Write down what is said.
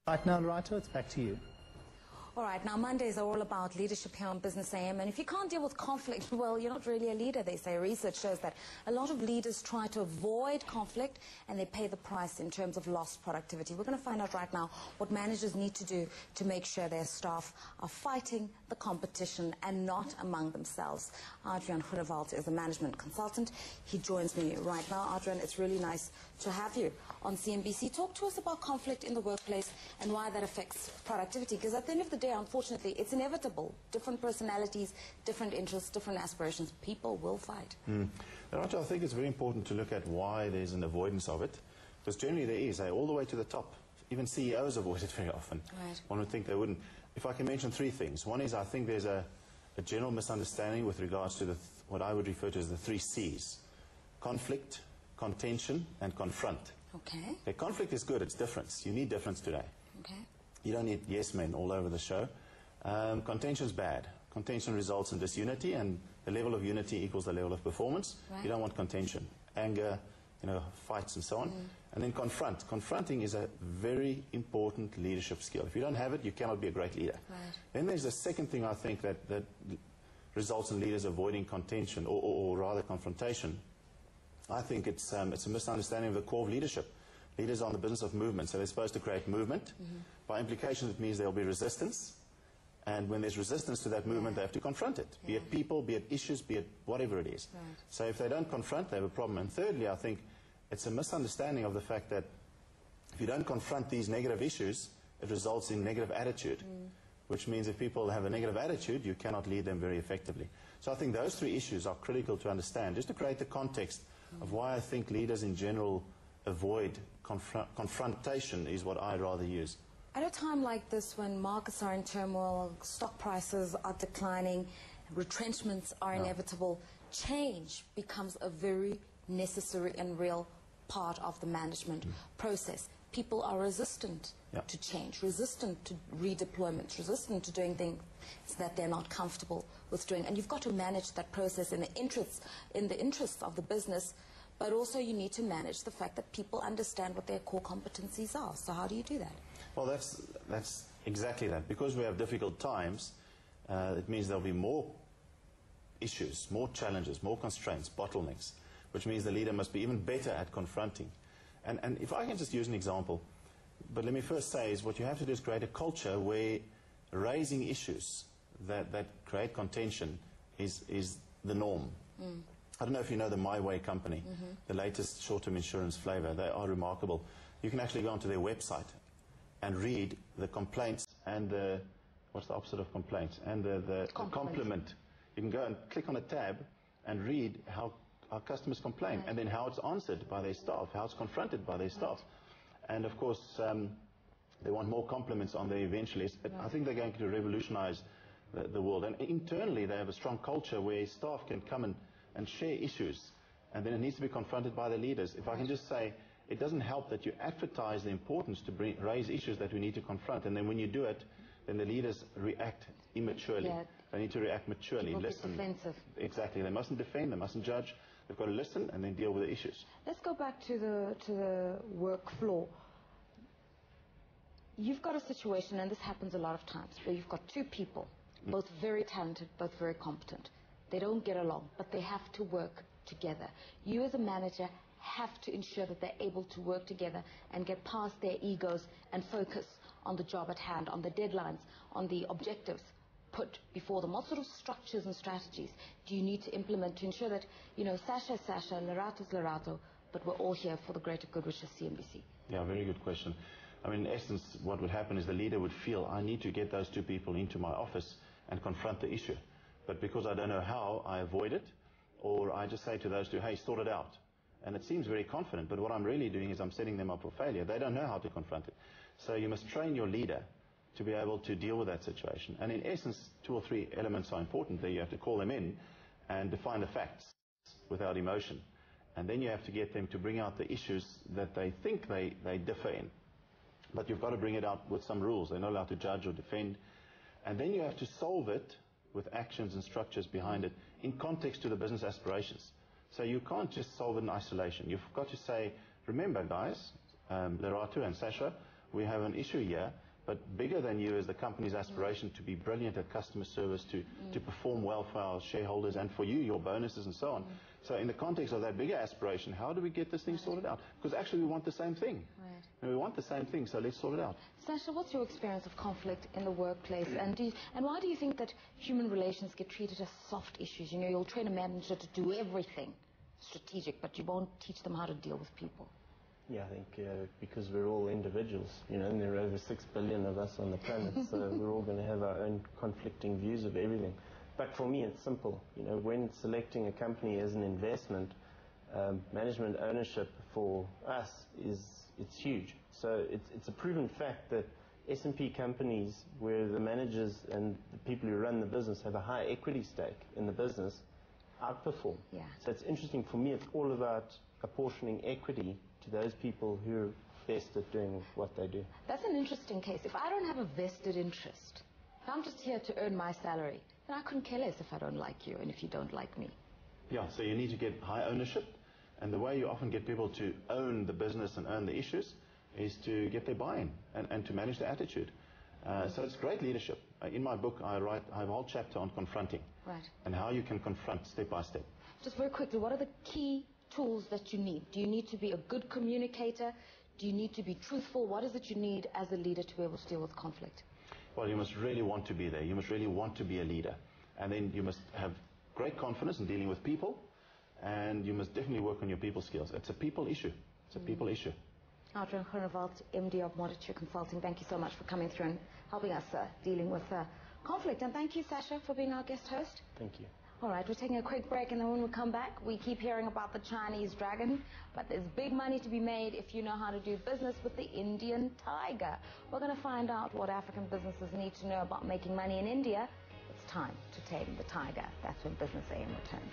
Right now, Lerato, it's back to you. All right, now Mondays are all about leadership here on Business AM, and if you can't deal with conflict, well, you're not really a leader, they say. Research shows that a lot of leaders try to avoid conflict, and they pay the price in terms of lost productivity. We're going to find out right now what managers need to do to make sure their staff are fighting the competition and not among themselves. Adriaan is a management consultant. He joins me right now. Adriaan, it's really nice to have you on CNBC. Talk to us about conflict in the workplace and why that affects productivity, because at the end of the day, unfortunately, it's inevitable. Different personalities, different interests, different aspirations. People will fight. I think it's very important to look at why there's an avoidance of it, because generally there is, all the way to the top. Even CEOs avoid it very often. Right. One would think they wouldn't. If I can mention three things. One is I think there's a general misunderstanding with regards to what I would refer to as the 3 C's. Conflict, contention, and confront. Okay. Okay, conflict is good, it's difference. You need difference today. Okay. You don't need yes men all over the show. Contention's bad. Contention results in disunity, and the level of unity equals the level of performance. Right. You don't want contention, anger, fights and so on. And then confront. Confronting is a very important leadership skill. If you don't have it, you cannot be a great leader. Right. Then there's the second thing I think that results in leaders avoiding contention, or rather confrontation. I think it's a misunderstanding of the core of leadership. Leaders are in the business of movement, so they're supposed to create movement. By implication, it means there will be resistance. And when there's resistance to that movement, they have to confront it. Be it people, be it issues, be it whatever it is. Right. So if they don't confront, they have a problem. And thirdly, I think it's a misunderstanding of the fact that if you don't confront these negative issues, it results in negative attitude. Which means if people have a negative attitude, you cannot lead them very effectively. So I think those 3 issues are critical to understand, just to create the context of why I think leaders in general avoid confrontation is what I'd rather use. At a time like this, when markets are in turmoil, stock prices are declining, retrenchments are inevitable, change becomes a very necessary and real part of the management process. People are resistant to change, resistant to redeployments, resistant to doing things that they're not comfortable with doing. And you've got to manage that process in the interests of the business, but also you need to manage the fact that people understand what their core competencies are. So how do you do that? Well, that's exactly that. Because we have difficult times, it means there'll be more issues, more challenges, more constraints, bottlenecks, which means the leader must be even better at confronting. And if I can just use an example, but let me first say is what you have to do is create a culture where raising issues that create contention is the norm. I don't know if you know the My Way company, the latest short-term insurance flavor. They are remarkable. You can actually go onto their website and read the complaints and the, what's the opposite of complaints? And the compliment. You can go and click on a tab and read how our customers complain, and then how it's answered by their staff, how it's confronted by their staff. And of course, they want more compliments on their eventualists, but I think they're going to revolutionize the world. And internally, they have a strong culture where staff can come and share issues, and then it needs to be confronted by the leaders. If I can just say, it doesn't help that you advertise the importance to raise issues that we need to confront, and then when you do it, then the leaders react immaturely. They need to react maturely, listen. Defensive. Exactly. They mustn't defend, they mustn't judge. They've got to listen and then deal with the issues. Let's go back to the work floor. You've got a situation, and this happens a lot of times, where you've got 2 people, both very talented, both very competent. They don't get along, but they have to work together. You as a manager have to ensure that they're able to work together and get past their egos and focus on the job at hand, on the deadlines, on the objectives put before them. What sort of structures and strategies do you need to implement to ensure that, Sasha is Sasha, Lerato is Lerato, but we're all here for the greater good, which is CNBC? Yeah, very good question. I mean, in essence, what would happen is the leader would feel, I need to get those 2 people into my office and confront the issue. But because I don't know how, I avoid it, or I just say to those 2, hey, sort it out. And it seems very confident, but what I'm really doing is I'm setting them up for failure. They don't know how to confront it. So you must train your leader to be able to deal with that situation. And in essence, 2 or 3 elements are important there. You have to call them in and define the facts without emotion. And then you have to get them to bring out the issues that they think they differ in. But you've got to bring it out with some rules. They're not allowed to judge or defend. And then you have to solve it with actions and structures behind it in context to the business aspirations. So you can't just solve it in isolation. You've got to say, remember guys, Lerato and Sasha, we have an issue here, but bigger than you is the company's aspiration to be brilliant at customer service, to perform well for our shareholders and for you, your bonuses and so on. So in the context of that bigger aspiration, how do we get this thing sorted out? Because actually we want the same thing. Right. And we want the same thing, so let's sort it out. Sasha, what's your experience of conflict in the workplace? And why do you think that human relations get treated as soft issues? You know, you'll train a manager to do everything strategic, but you won't teach them how to deal with people. Yeah, I think because we're all individuals, you know, and there are over 6 billion of us on the planet, so we're all going to have our own conflicting views of everything. But for me, it's simple. You know, when selecting a company as an investment, management ownership for us it's huge. So it's a proven fact that S&P companies where the managers and the people who run the business have a high equity stake in the business outperform. Yeah. So it's interesting for me. It's all about apportioning equity to those people who are best at doing what they do. That's an interesting case. If I don't have a vested interest, if I'm just here to earn my salary, then I couldn't care less if I don't like you and if you don't like me. Yeah, so you need to get high ownership, and the way you often get people to own the business and own the issues is to get their buy-in and to manage their attitude. So it's great leadership. In my book, I have a whole chapter on confronting. Right. And how you can confront step by step. Just very quickly, what are the key tools that you need? Do you need to be a good communicator? Do you need to be truthful? What is it you need as a leader to be able to deal with conflict? Well, you must really want to be there. You must really want to be a leader. And then you must have great confidence in dealing with people, and you must definitely work on your people skills. It's a people issue. It's a people issue. Adriaan, MD of Monetary Consulting, thank you so much for coming through and helping us dealing with conflict. And thank you, Sasha, for being our guest host. Thank you. All right, we're taking a quick break, and then when we come back, we keep hearing about the Chinese dragon, but there's big money to be made if you know how to do business with the Indian tiger. We're going to find out what African businesses need to know about making money in India. It's time to tame the tiger. That's when Business AM returns.